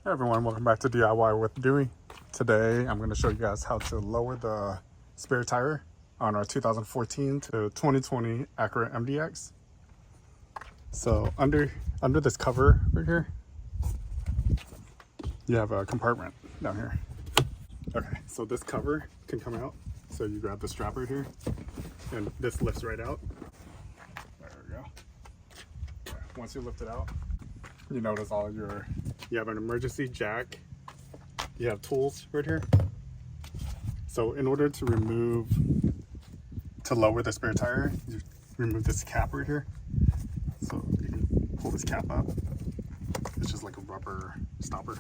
Hey everyone, welcome back to DIY with Dewey. Today I'm going to show you guys how to lower the spare tire on our 2014 to 2020 Acura MDX. So under this cover right here, you have a compartment down here. Okay, so this cover can come out. So you grab the strap right here and this lifts right out. There we go. Okay, once you lift it out, you notice you have an emergency jack, you have tools right here. So in order to lower the spare tire, you remove this cap right here. So you can pull this cap up. It's just like a rubber stopper.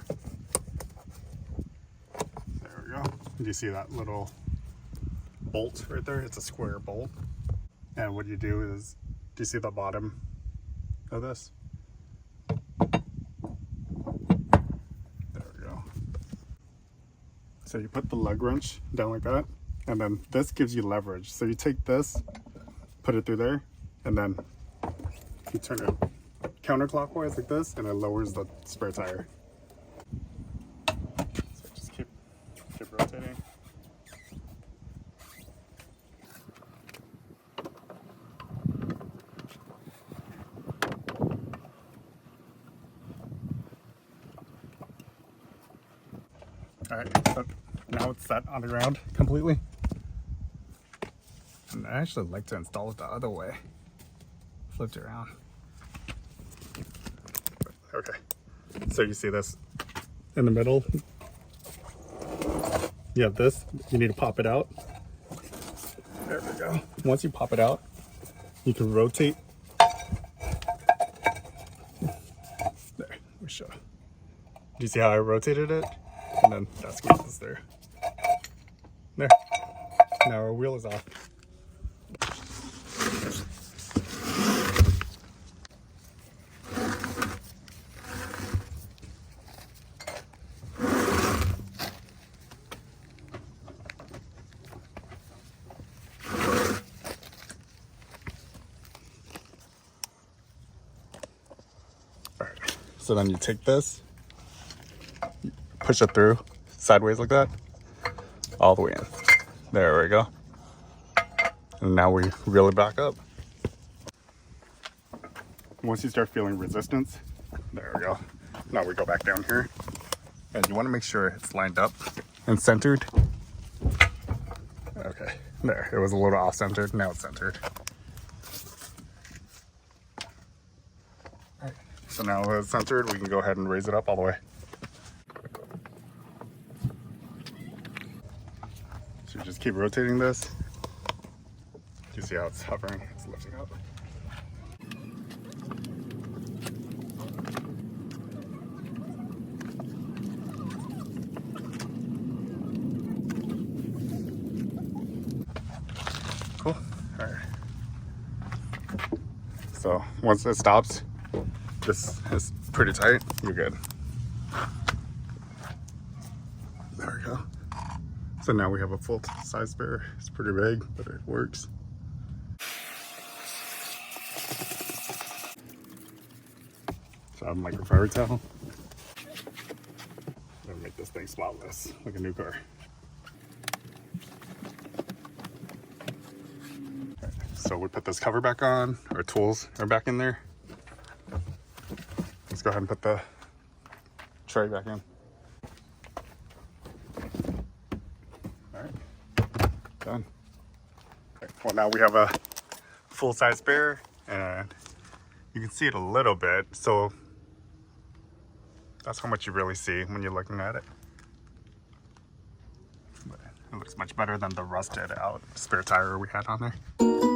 There we go. Do you see that little bolt right there? It's a square bolt. And what you do is, do you see the bottom of this? So you put the lug wrench down like that, and then this gives you leverage. So you take this, put it through there, and then you turn it counterclockwise like this, and it lowers the spare tire. So just keep rotating. All right, so now it's set on the ground completely. And I actually like to install it the other way. Flipped it around. Okay, so you see this in the middle? You have this, you need to pop it out. There we go. Once you pop it out, you can rotate. There, let me show. Do you see how I rotated it? And then that squeezes there. There. Now our wheel is off. All right. So then you take this, push it through sideways like that, all the way in. There we go. And now we reel it back up. Once you start feeling resistance, there we go. Now we go back down here, and you want to make sure it's lined up and centered. Okay, there, it was a little off centered, now it's centered. All right, so now it's centered, we can go ahead and raise it up all the way. So you just keep rotating this. You see how it's hovering, it's lifting up. Cool, all right. So once it stops, this is pretty tight, you're good. There we go. So now we have a full size spare. It's pretty big, but it works. So I have a microfiber towel. I'm gonna make this thing spotless, like a new car. Right, so we put this cover back on, our tools are back in there. Let's go ahead and put the tray back in. Done. Okay, well, now we have a full-size spare, and you can see it a little bit, so that's how much you really see when you're looking at it. But it looks much better than the rusted out spare tire we had on there.